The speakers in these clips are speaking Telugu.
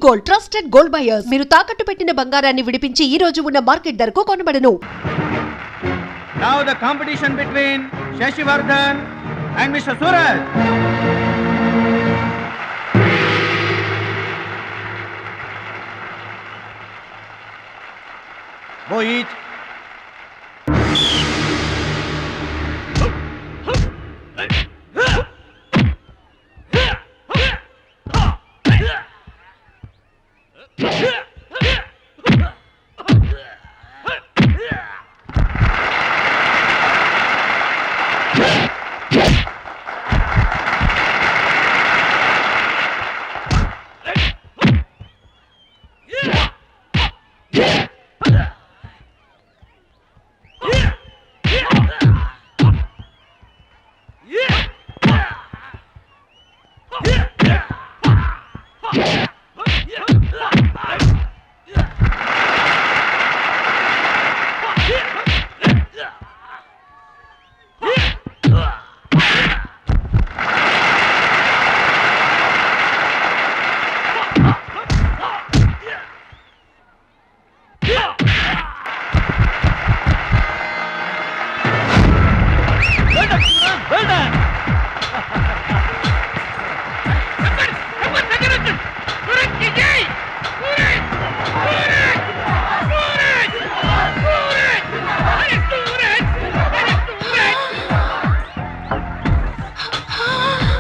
Gold, trusted gold buyers. మీరు తాకట్టు పెట్టిన బంగారాన్ని విడిపించి ఈ రోజు ఉన్న మార్కెట్ ధరకు కొనబడను. Now the competition between Shashivardhan and Mr. Suraj. Go each.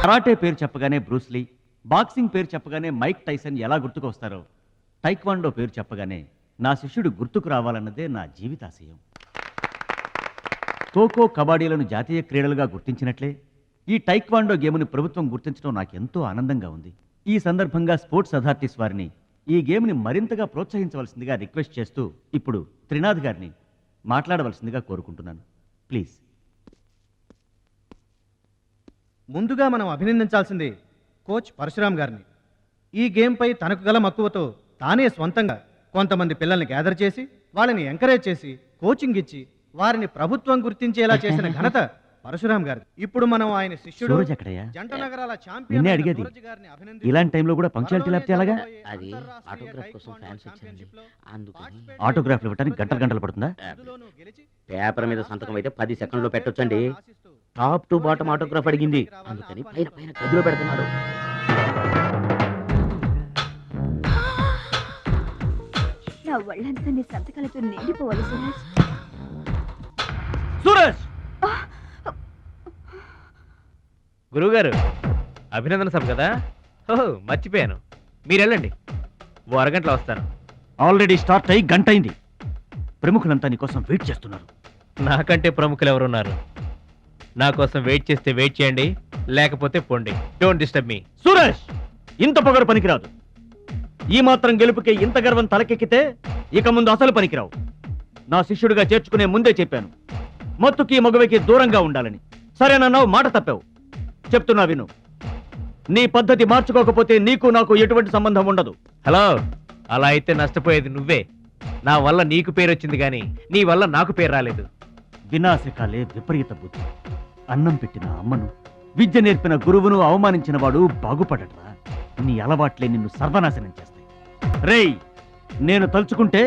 Karate పేరు చెప్పగానే బ్రూస్లీ, బాక్సింగ్ పేరు చెప్పగానే మైక్ టైసన్ ఎలా గుర్తుకు వస్తారో, టైక్వాండో పేరు చెప్పగానే నా శిష్యుడు గుర్తుకు రావాలన్నదే నా జీవితాశయం. ఖోఖో, కబడ్డీలను జాతీయ క్రీడలుగా గుర్తించినట్లే ఈ టైక్వాండో గేమ్ని ప్రభుత్వం గుర్తించడం నాకెంతో ఆనందంగా ఉంది. ఈ సందర్భంగా స్పోర్ట్స్ అథారిటీస్ వారిని ఈ గేమ్ని మరింతగా ప్రోత్సహించవలసిందిగా రిక్వెస్ట్ చేస్తూ ఇప్పుడు త్రినాథ్ గారిని మాట్లాడవలసిందిగా కోరుకుంటున్నాను. ప్లీజ్. ముందుగా మనం అభినందించాల్సింది కోచ్ పరశురామ్ గారిని. ఈ గేమ్పై తనకు గల మక్కువతో తానే స్వంతంగా కొంతమంది పిల్లల్ని గ్యాదర్ చేసి వాళ్ళని ఎంకరేజ్ చేసి కోచింగ్ ఇచ్చి వారిని ప్రభుత్వం గుర్తించేలా చేసిన ఘనత పరశురామ్ గారి. ఇప్పుడు మనం ఆయన శిష్యుడు జంట నగరాల ఛాంపియన్ అడిగేది ఇలాంటి టైంలో కూడా పంక్చువాలిటీ లేకపోతే ఎలాగా? అది ఆటోగ్రాఫ్ కోసం ఫ్యాన్స్ వచ్చారండి, అందుకని. ఆటోగ్రాఫ్ ఇవ్వడానికి గంటలు పడుతుందా? పేపర్ మీద సంతకం అయితే 10 సెకండ్లో పెట్టొచ్చండి. టాప్ టు బాటమ్ ఆటోగ్రాఫ్ అడిగింది, అందుకని పైన పైన గదిలో పెడుతున్నాడు. నా వాళ్ళంతా నీ సంతకాలతో నిండిపోవాలి సురేష్. సురేష్! గురువుగారు, అభినందన సభ కదా? ఓహో, మర్చిపోయాను. మీరు వెళ్ళండి, ఓ అరగంటలో వస్తాను. ఆల్రెడీ స్టార్ట్ అయ్యి గంట అయింది. ప్రముఖులంతా నీకోసం వెయిట్ చేస్తున్నారు. నాకంటే ప్రముఖులు ఎవరున్నారు? నా కోసం వెయిట్ చేస్తే వెయిట్ చేయండి, లేకపోతే పోండి. Don't disturb me. సురేష్, ఇంత పొగరు పనికిరాదు. ఈ మాత్రం గెలుపుకే ఇంత గర్వం తలకెక్కితే ఇక ముందు అసలు పనికిరావు. నా శిష్యుడిగా చేర్చుకునే ముందే చెప్పాను, మత్తుకి మగవికి దూరంగా ఉండాలని. సరేనన్నావు, మాట తప్పావు. చెప్తున్నా విను. నీ పద్ధతి మార్చుకోకపోతే నీకు నాకు ఎటువంటి సంబంధం ఉండదు. హలో, అలా అయితే నష్టపోయేది నువ్వే. నా వల్ల నీకు పేరు వచ్చింది కానీ నీ వల్ల నాకు పేరు రాలేదు. వినాశకాలే విపరీత బుద్ధి. అన్నం పెట్టిన అమ్మను, విద్య నేర్పిన గురువును అవమానించిన వాడు బాగుపడట్రా. నీ అలవాట్లే నిన్ను సర్వనాశనం చేస్తాయి. రేయ్, నేను తలుచుకుంటే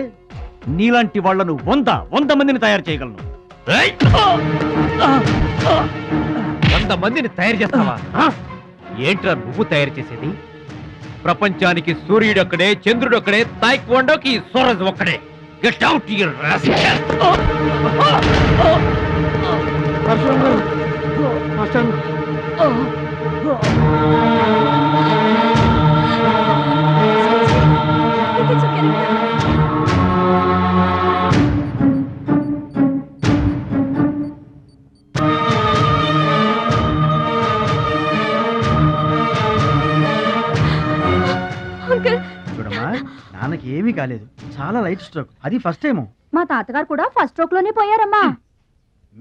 నీలాంటి వాళ్లను 100 మందిని తయారు చేయగలను. 100 మందిని తయారు చేస్తావా? ఏంట్రా నువ్వు తయారు చేసేది? ప్రపంచానికి సూర్యుడు ఒక్కడే, చంద్రుడు ఒక్కడే, తాయిక్వాండోకి సూరజ్ ఒక్కడే. Get out your rascal. చూడమ్మా, నాన్నకి ఏమీ కాలేదు. చాలా లైట్ స్ట్రోక్, అది ఫస్ట్ టైం. మా తాతగారు కూడా ఫస్ట్ స్ట్రోక్ లోనే పోయారమ్మా.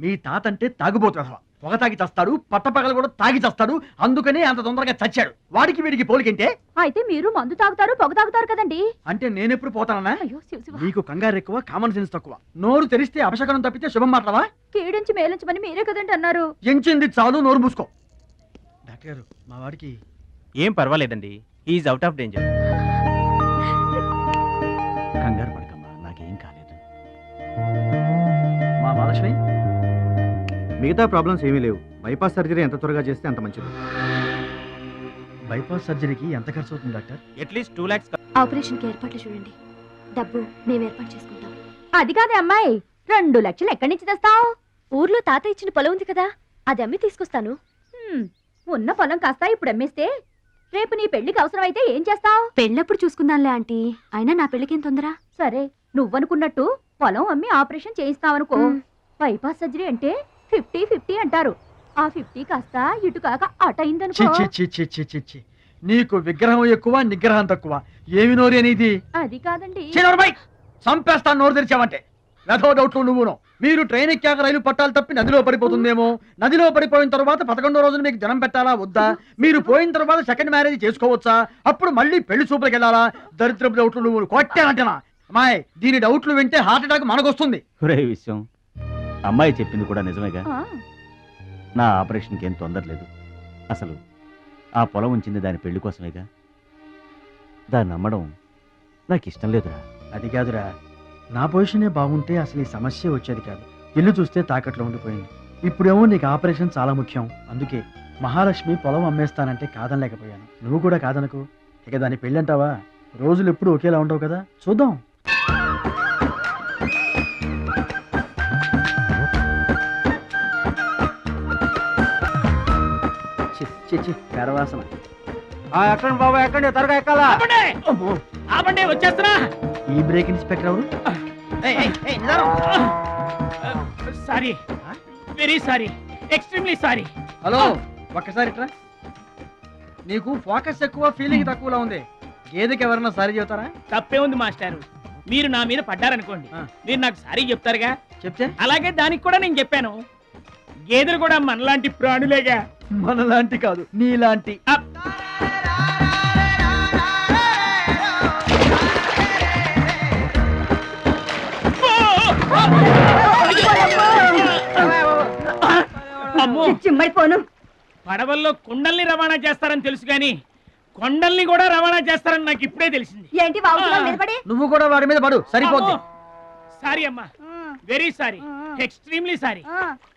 మీ తాత అంటే తాగుబోతు. పొగ తాగి చస్తాడు, పట్టపగలు కూడా తాగి చస్తాడు. అందుకనే అంత తొందరగా చచ్చాడు. వాడికి వీడికి పోలికంటే. అయితే మీరు మందు తాగుతారు, పొగ తాగుతారు కదండి. అంటే నేనెప్పుడు పోతానన్నా? అయ్యో శివ శివ. నీకు కంగారు ఎక్కువ, కామన్ సెన్స్ తక్కువ. నోరు తెరిస్తే అపశకనం తప్పితే శుభం మాట్లాడవా? కీడించి మేలించమని మీరే కదండి అన్నారు. ఎంచింది చాలు, నోరు మూసుకో. డాక్టర్ గారు, మా వాడికి ఏం పర్వాలేదండి, is out of danger. Mahalakshmi, మిగతా ప్రాబ్లమ్స్ ఏమీ లేవు. బైపాస్ సర్జరీ ఎంత త్వరగా చేస్తే అంత మంచిది. బైపాస్ సర్జరీకి ఎంత ఖర్చు అవుతుంది డాక్టర్? At least 2 lakhs. ఆపరేషన్ కి ఏర్పాట్లు చూడండి. డబ్బు మేము ఏర్పాటు చేసుకుంటాం. అది కాదే అమ్మాయి, 2 లక్షలు ఎక్కడి నుంచి తెస్తావు? ఊర్లో తాత ఇచ్చిన పొలం ఉంది కదా, అది అమ్మి తీసుకొస్తాను. ఉన్న పొలం కాస్త ఇప్పుడు అమ్మేస్తే రేపు నీ పెళ్లికి అవసరమైతే ఏం చేస్తావు? పెళ్ళప్పుడు చూసుకుందాంలే ఆంటీ, అయినా నా పెళ్ళికేం తొందర. సరే, నువ్వనుకున్నట్టు పొలం అమ్మి ఆపరేషన్ చేయిస్తావనుకో. బైపాస్ సర్జరీ అంటే 50-50 అంటారు. ఆ 50 కాస్త ఇటు కాక అటు అయిందనుకో. నీకు విగ్రహం ఎక్కువ, నిగ్రహం తక్కువ. ఏమి నోరు అనేది? అది కాదండి. చంపేస్తాను నోరు తెరిచావంటే. రథో డౌట్లు నువ్వును. మీరు ట్రైన్ ఎక్కాక రైలు పట్టాలు తప్పి నదిలో పడిపోతుందేమో. నదిలో పడిపోయిన తర్వాత 11వ రోజున మీకు జనం పెట్టాలా వద్దా? మీరు పోయిన తర్వాత సెకండ్ మ్యారేజ్ చేసుకోవచ్చా? అప్పుడు మళ్ళీ పెళ్లి చూపులకు వెళ్ళాలా? దరిద్రపు డౌట్లు నువ్వు కొట్టానంటనా? అమ్మాయి, దీని డౌట్లు వింటే హార్ట్ అటాక్ మనకు వస్తుంది. ఒరే విషయం, అమ్మాయి చెప్పింది కూడా నిజమేగా. ఆ, నా ఆపరేషన్కి ఏం తొందర లేదు. అసలు ఆ పొలం ఉంచింది దాని పెళ్లి కోసమేగా. దాన్ని నమ్మడం నాకు ఇష్టం లేదురా. అది కాదురా, నా పొజిషనే బాగుంటే అసలు ఈ సమస్య వచ్చేది కాదు. ఇల్లు చూస్తే తాకట్లో ఉండిపోయింది. ఇప్పుడేమో నీకు ఆపరేషన్ చాలా ముఖ్యం. అందుకే మహాలక్ష్మి పొలం అమ్మేస్తానంటే కాదనలేకపోయాను. నువ్వు కూడా కాదనకు. ఇక దాని పెళ్ళంటావా? రోజులు ఎప్పుడు ఒకేలా ఉండవు కదా, చూద్దాం. గర్వాసన. ఎక్కండి బాబా, ఎక్కండి, త్వరగా ఎక్కాలా? ఆపండి, వచ్చేస్తున్నా. ఈ బ్రేక్ ఇన్స్పెక్టర్ ఎవరు? Sorry, very sorry, extremely sorry. Hello, ఒక్కసారి ఇట్రా. నీకు ఫోకస్ ఎక్కువ, ఫీలింగ్ తక్కువలా ఉంది. గేదెకి ఎవరన్నా సారీ చెబుతారా? తప్పే ఉంది మాస్టారు. మీరు నా మీద పడ్డారనుకోండి, మీరు నాకు సారీ చెప్తారుగా. చెప్తే అలాగే దానికి కూడా నేను చెప్పాను. గేదెలు కూడా మనలాంటి ప్రాణులేగా. మనలాంటి కాదు, నీలాంటి. అమ్మో, చిమ్మైపోను. పడవల్లో కుండల్ని రవాణా చేస్తారని తెలుసు గాని కొండల్ని కూడా రవాణా చేస్తారని నాకు ఇప్పుడే తెలిసింది. ఏంటి వాగుతున్నావు? నిలబడి. నువ్వు కూడా వాడి మీద పడు, సరిపోద్ది. సారీ అమ్మా, వెరీ సారీ, ఎక్స్ట్రీమ్లీ సారీ.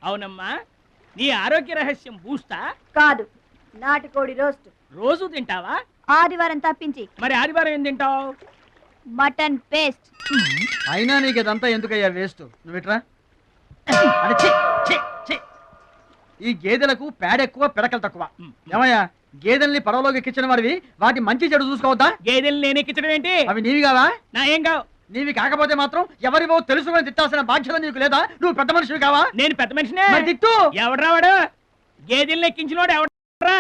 అవునమ్మా, నీ ఆరోగ్య రహస్యం బూస్తా కాదు, నాటుకోడి రోస్ట్. రోజు తింటావా? ఆదివారం తప్పించి. మరి ఆదివారం ఏం తింటావు? Mutton paste. అయినా నీకు ఇదంతా ఎందుకయ్యా వేస్ట్? నువ్వు ఇట్రా. అరే, ఛీ, ఛీ, ఛీ. ఈ గేదెలకు పేడ ఎక్కువ, పిడకలు తక్కువ. ఏమయ్యా, గేదెల్ని పడవలోకి ఎక్కించిన వాడివి, వాటి మంచి చెడు చూసుకోవద్దా? గేదెలు నేను ఎక్కించడం ఏంటి? అవి నీవి కావా? నా ఏం కావు. నీవి కాకపోతే మాత్రం ఎవరివో తెలుసుకొని తిట్టాల్సిన బాధ్యత నీకు లేదా? నువ్వు పెద్ద మనిషివి కావా? నేను పెద్ద మనిషినే. మరి తిట్టు. ఎవడ్రా వాడు? గేదెల్ని ఎక్కించినోడు ఎవడ్రా?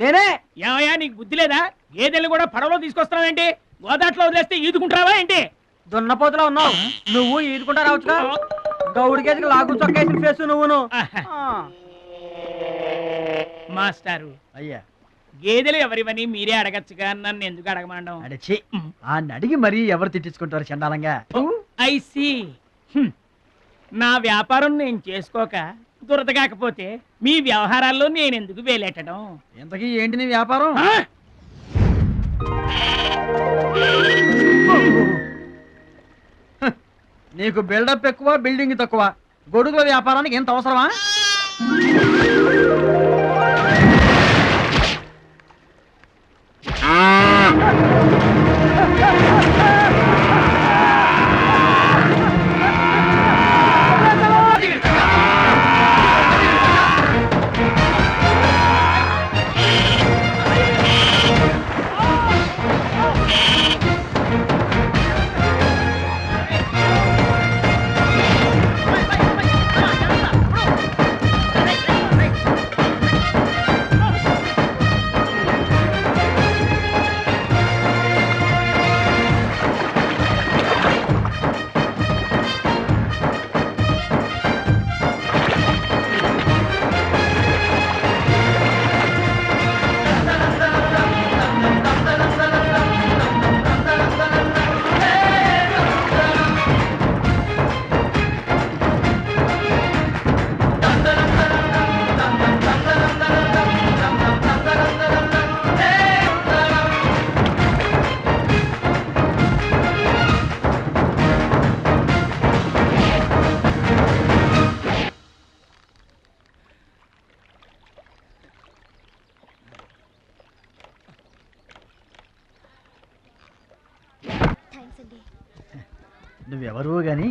నేనే. ఏమయ్యా, నీకు బుద్ధి లేదా? గేదెల్ని కూడా పడవలో తీసుకొస్తున్నావేంటి? గోదాట్లో వదిలేస్తే ఈదుకుంటావా ఏంటి? దున్నపోతులో ఉన్నావు నువ్వు, ఈదుకుంటా రావచ్చుగా. గౌడి గేదెకి లాగు చొక్కేసిన ఫేసు నువ్వును. మాస్టారు, అయ్యా, గేదెలు ఎవరివని మీరే అడగచ్చుగా, నన్ను ఎందుకు అడగమండం? అడచి ఆ అడిగి మరీ ఎవరు తిట్టించుకుంటారు చండాలంగా? I see. నా వ్యాపారం నేను చేసుకోక దురద కాకపోతే మీ వ్యవహారాల్లో నేను ఎందుకు వేలెట్టడం? ఇంతకీ ఏంటి నీ వ్యాపారం? నీకు బిల్డప్ ఎక్కువ, బిల్డింగ్ తక్కువ. గొడుగుల వ్యాపారానికి ఎంత అవసరమా? వచ్చింది. నువ్వెవరూ గాని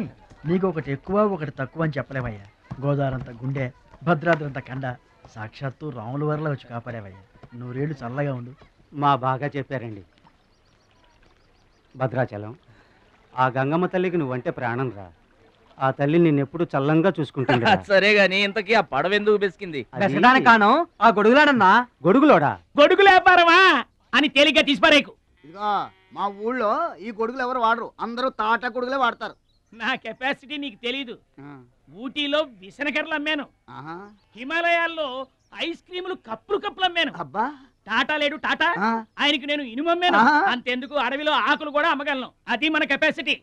నీకు ఒకటి ఎక్కువ ఒకటి తక్కువ అని చెప్పలేవయ్యా. గోదావరంత గుండె, భద్రాద్రంత కండ, సాక్షాత్తు రాముల వారిలా వచ్చి కాపాడేవయ్యా. నూరేళ్ళు చల్లగా ఉండు. మా బాగా చెప్పారండి. భద్రాచలం, ఆ గంగమ్మ తల్లికి నువ్వంటే ప్రాణం రా. ఆ తల్లి నిన్నెప్పుడు చల్లంగా చూసుకుంటుంది. సరే గాని ఇంతకీ ఆ పడవ ఎందుకు బెసికింది? కాను ఆ గొడుగులాడన్నా. గొడుగులోడా? గొడుగులు వ్యాపారమా అని తేలిగ్గా తీసిపారేకు. ఇదిగో మా ఊళ్ళో ఈ గొడుగులు ఎవరు వాడరు, అందరూ తాటా గొడుగులే వాడతారు. నా కెపాసిటీ నీకు తెలీదు. ఊటీలో విసనకర్రలు అమ్మాను, ఆహా. హిమాలయాల్లో ఐస్ క్రీములు కప్పులు అమ్మాను. అబ్బా, టాటా లేడు టాటా, ఆ. ఆయనకి నేను ఇనుము అమ్మాను. ఆహా. అంతెందుకు అడవిలో ఆకులు కూడా అమ్మగలను. అది మన కెపాసిటీ.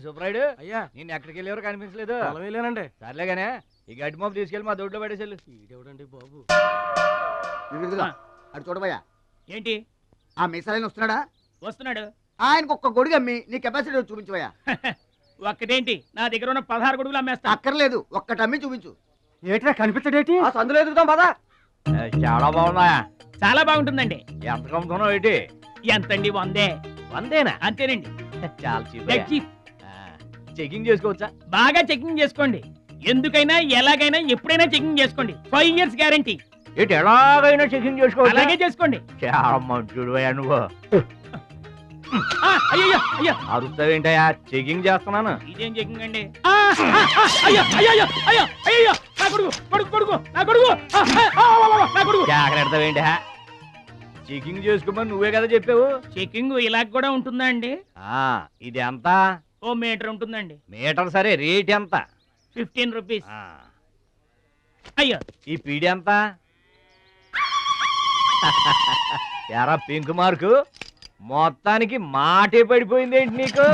సుబ్రాయుడు అయ్యా, నేను ఎక్కడికి వెళ్ళేవారు కనిపించలేదు. వెళ్ళానండి. సర్లేగానే ఈ గడ్డి మోపు తీసుకెళ్ళి మా దొడ్లో పడేసేళ్ళు. ఇదేవిడండి బాబు. ఇదిగో, అటు చూడబోయా. ఏంటి? ఆ మిసలైన వస్తున్నాడా? వస్తున్నాడు. ఆయనకు ఒక్క గొడుగు అమ్మి నీ కెపాసిటీ చూపించబోయా. ఒక్కటేంటి, నా దగ్గర ఉన్న 16 గొడుగులు అమ్మేస్తా. అక్కర్లేదు, ఒక్కటి అమ్మి చూపించు. ఏట్రా కనిపించడేటి? ఆ సందులో ఎదుగుతాం పదా. చాలా బాగున్నాయా? చాలా బాగుంటుందండి. ఎంత కమ్ముతున్నావు ఏంటి? ఎంతండి? 100. 100 అంతేనండి. చాలా చీప్. Dead cheap. చెకింగ్ చేసుకోవచ్చా? బాగా చెకింగ్ చేసుకోండి. ఎందుకైనా ఎలాగైనా ఎప్పుడైనా చెకింగ్ చేసుకోండి. 5 years గ్యారంటీ. ఏంటి ఎలాగైనా చెకింగ్ చేసుకోవచ్చు? అలాగే చేసుకోండి. చాలా మంచుడు నువ్వు. అయ్యో అయ్యో, అరుస్తావేంటయా? చెకింగ్ చేస్తున్నాను. ఇదేం చెకింగ్ అండి? అయ్యో అయ్యో అయ్యో అయ్యో, నా కొడుకు కొడుకు కొడుకు, నా కొడుకు, నా కొడుకు. జాగ్రత్తవేంటి? చెకింగ్ చేసుకోమని నువ్వే కదా చెప్పావు. చెకింగ్ ఇలా కూడా ఉంటుందా అండి? ఇది ఎంత? ఓ మీటర్ ఉంటుందండి. మీటర్ సరే, రేట్ ఎంత? 15 రూపీస్. అయ్యో, ఈ పీడి ఎంత? ఎరా పింక్ మార్కు, మొత్తానికి మాటే పడిపోయిందేంటి నీకు?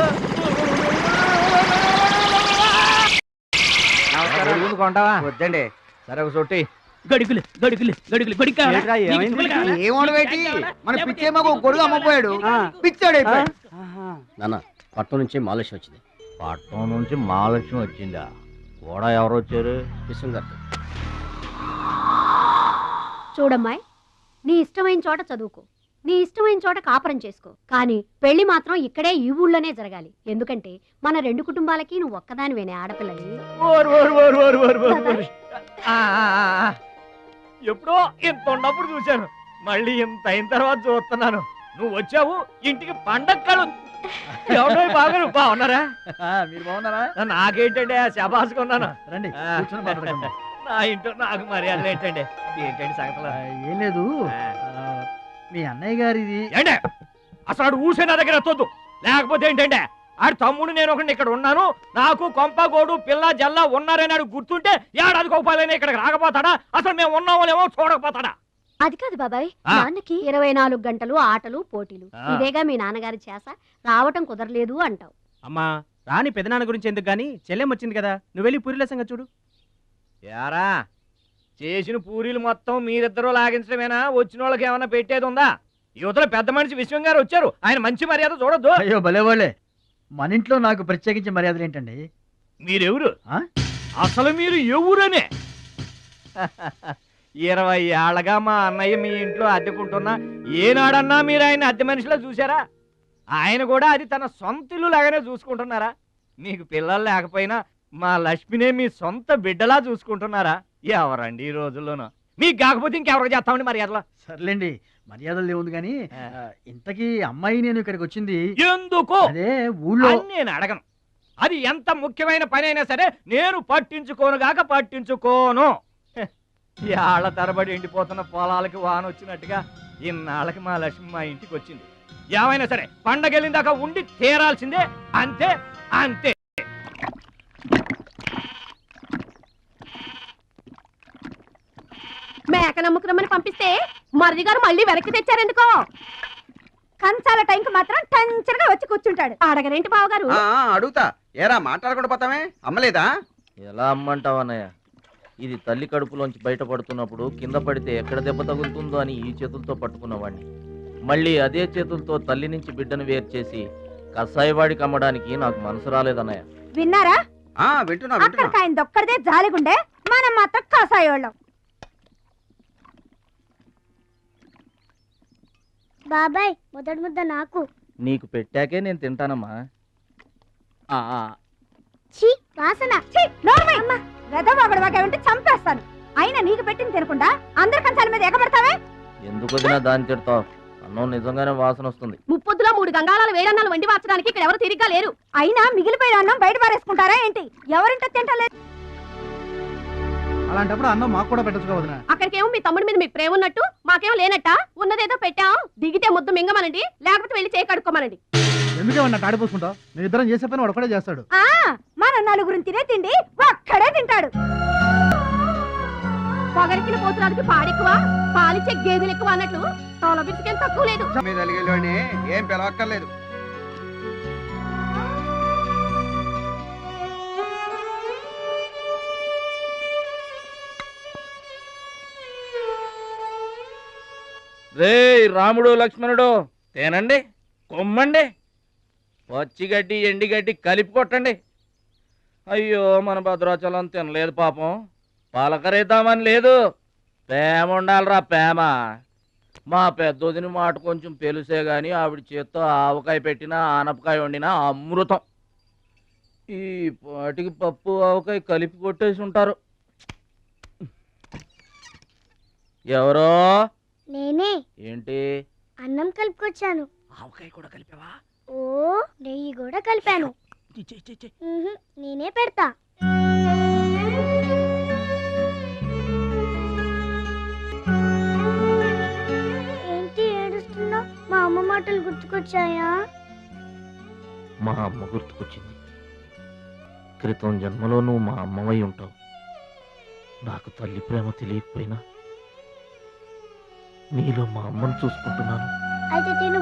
కొంటావా? వద్దండి. సరే ఒక సొట్టి. గడుగులు గడుగులు గడుగులు గొడుగు కావాలా? ఏంట్రా, నీకు ఏమైంది? చుక్కలు కావాలా? ఏమోడబెట్టి మన పిచ్చేమో గొడుగు అమ్మపోయాడు, పిచ్చాడు అయిపోయాడు. నాన్న, పట్నం నుంచి మాలేష్ వచ్చింది. పట్నం నుంచి మహాలక్ష్మి వచ్చిందా? కూడా ఎవరు వచ్చారు? విశ్వంగారు. చూడమ్మాయి, నీ ఇష్టమైన చోట చదువుకో, నీ ఇష్టమైన చోట కాపురం చేసుకో, కానీ పెళ్లి మాత్రం ఇక్కడే ఈ ఊళ్ళోనే జరగాలి. ఎందుకంటే మన 2 కుటుంబాలకి నువ్వు ఒక్కదానివేనే ఆడపిల్లని. ఎప్పుడో ఇంత ఉన్నప్పుడు చూశాను, మళ్ళీ ఇంత అయిన తర్వాత చూస్తున్నాను. నువ్వు వచ్చావు ఇంటికి పండగ. ఎవడో బాగున్నారా? మీరు బాగున్నారా? నాకేంటండి శబాసుకున్నాను. రండి, కూర్చొని మాట్లాడుకుందాం. నా ఇంట్లో నాకు మర్యాదలు ఏంటండి? ఏంటండి సంగతులు? ఏం లేదు, మీ అన్నయ్య గారిది. ఏంటే అసలు ఆడు ఊసే నా దగ్గర వద్దు. లేకపోతే ఏంటంటే ఆడు తమ్ముడు నేను ఒకటి ఇక్కడ ఉన్నాను, నాకు కొంపగోడు పిల్ల జల్ల ఉన్నారని ఆడు గుర్తుంటే ఏడాది కోపాలని ఇక్కడికి రాకపోతాడా? అసలు మేము ఉన్నామోలేమో చూడకపోతాడా? అది కాదు బాబాయ్, నాన్నకి 24 గంటలు ఆటలు పోటీలు, ఇదేగా మీ నాన్నగారి చేస. రావటం కుదరలేదు అంటావు. అమ్మా, రాని పెదనాన్న గురించి ఎందుకు గాని, చెల్లెం వచ్చింది కదా, నువ్వు వెళ్ళి పూరిల సంగతి చూడు. యారా, చేసిన పూరీలు మొత్తం మీరిద్దరూ లాగించడమేనా? వచ్చిన వాళ్ళకి ఏమైనా పెట్టేది ఉందా? యువతలో పెద్ద మనిషి విశ్వం గారు వచ్చారు, ఆయన మంచి మర్యాద చూడొద్దు. అయ్యో భలేవాళ్ళే, మన ఇంట్లో నాకు ప్రత్యేకించి మర్యాదలు ఏంటండి? మీరెవరు? అసలు మీరు ఎవరనే? 20 ఏళ్ళగా మా అన్నయ్య మీ ఇంట్లో అద్దెకుంటున్నా ఏనాడన్నా మీరు ఆయన అద్దె మనిషిలో చూసారా? ఆయన కూడా అది తన సొంత ఇల్లు లాగానే చూసుకుంటున్నారా? మీకు పిల్లలు లేకపోయినా మా లక్ష్మినే మీ సొంత బిడ్డలా చూసుకుంటున్నారా? ఎవరండి ఈ రోజుల్లోనూ? మీకు కాకపోతే ఇంకెవరికి చేస్తామండి మర్యాదలో? సర్లేండి, మర్యాదలు ఏముంది కానీ ఇంతకీ అమ్మాయి నేను ఇక్కడికి వచ్చింది ఎందుకు? అదే ఊళ్ళో. నేను అడగను. అది ఎంత ముఖ్యమైన పని అయినా సరే నేను పట్టించుకోను. ఏళ్ల తరబడి ఎండిపోతున్న పొలాలకి వాన వచ్చినట్టుగా ఇన్నాళ్ళకి మా లక్ష్మి మా ఇంటికి వచ్చింది. ఏమైనా సరే పండగెళ్ళిన దాకా ఉండి తీరాల్సిందే, అంతే అంతే. మేక నమ్ముకురమ్మని పంపిస్తే మరిది గారు మళ్ళీ వెనక్కి తెచ్చారెందుకో? కంచాల టైంకి మాత్రం టెన్షన్గా వచ్చి కూర్చుంటాడు. అడగరేంటి బావగారు? అడుగుతా. ఏరా మాట్లాడకుండా పోతామే, అమ్మలేదా? ఎలా అమ్మంటావు అన్నయ్య? ఇది తల్లి కడుపులోంచి బయటపడుతున్నప్పుడు కింద పడితే ఎక్కడ దెబ్బ తగులుతుందో అని ఈ చేతులతో పట్టుకున్నవాడిని. మళ్ళీ అదే చేతులతో తల్లి నుంచి బిడ్డను వేరు చేసి కసాయివాడికి అమ్మడానికి నాకు మనసు రాలేదన్నయ్య. విన్నారా? వింటున్నా. ఆయన దొక్కడితే జాలిగుండే, మనం మాత్రం కసాయోళ్ళం. బాబాయ్, మొదటి ముద్ద నాకు. నీకు పెట్టాకే నేను తింటానమ్మా. ఛీ వాసన రథవాగడవాగంటే చంపేస్తాను. అయినా నీకు పెట్టింది తినకుండా అందరి కంచాల మీద ఎగబడతావే. ఎందుకు వదినా దాన్ని తిడతావు? అన్నం నిజంగానే వాసన వస్తుంది. ముప్పొద్దులో 3 గంగాళాల వేడన్నాలు వండి మార్చడానికి ఇక్కడ ఎవరు తిరిగ్గా లేరు. అయినా మిగిలిపోయిన అన్నం బయట పారేసుకుంటారా ఏంటి? ఎవరింటో తింటలేదు. అలాంటప్పుడు అన్నం మాకు కూడా పెట్టచ్చు వదినా. అక్కడికేమో మీ తమ్ముడి మీద మీకు ప్రేమ ఉన్నట్టు మాకేమో లేనట్ట. ఉన్నదేదో పెట్టాం, దిగితే ముద్దు మింగమనండి, లేకపోతే వెళ్ళి చేయి కడుక్కోమనండి. ఎందుకేమన్నా తాడిపోసుకుంటావు? నేను ఇద్దరం చేసే పని వాడు ఒకడే చేస్తాడు. మన నలుగురిని తినే తిండి ఒక్కడే తింటాడు. పొగరికిన పోతురాదికి పాడెక్కువ, పాలిచ్చే గేదెలు ఎక్కువ అన్నట్లు తోల బిడ్డకేం తక్కువ లేదు. ఏం పిలవక్కర్లేదు. రే రాముడు లక్ష్మణుడు తేనండి, కొమ్మండి, పచ్చిగడ్డి ఎండిగడ్డి కలిపి కొట్టండి. అయ్యో మన భద్రాచలం తినలేదు పాపం, పలకరేద్దామని లేదు. ప్రేమ ఉండాలిరా ప్రేమ. మా పెద్దోదిని మాట కొంచెం పెలుసే గాని ఆవిడ చేత్తో ఆవకాయ పెట్టినా ఆనపకాయ వండినా అమృతం. ఈ పాటికి పప్పు ఆవకాయ కలిపి కొట్టేసి ఉంటారు. ఎవరో నేనే. ఏంటి అన్నం కలుపుకొచ్చాను. ఆవకాయ కూడా కలిపావా? ఓ నెయ్యి కూడా కలిపాను. నేనే పెడతా. ఏంటి ఏడుస్తున్నావు? మా అమ్మ మాటలు గుర్తుకొచ్చాయా? మా అమ్మ గుర్తుకొచ్చింది. క్రితం జన్మలో నువ్వు మా అమ్మవై ఉంటావు. నాకు తల్లి ప్రేమ తెలియకపోయినా నీలో మా అమ్మను చూసుకుంటున్నాను. అయితే తిను.